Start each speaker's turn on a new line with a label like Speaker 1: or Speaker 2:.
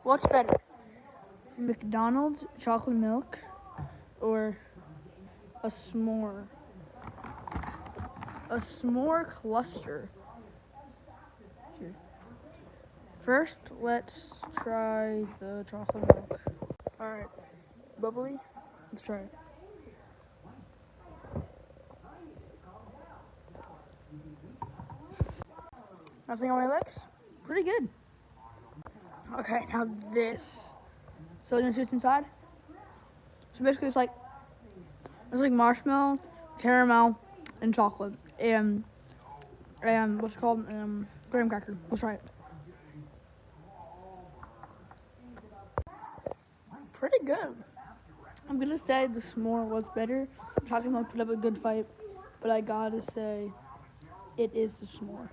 Speaker 1: What's better, McDonald's chocolate milk or a s'more? A s'more cluster. Here. First, let's try the chocolate milk. Alright, bubbly. Let's try it. Nothing on my lips. Pretty good. Okay, now this. So you know what's inside? So basically it's like marshmallow, caramel, and chocolate. And what's it called? Graham cracker. Let's try it. Pretty good. I'm gonna say the s'more was better. Chocolate milk put up a good fight, but I gotta say it is the s'more.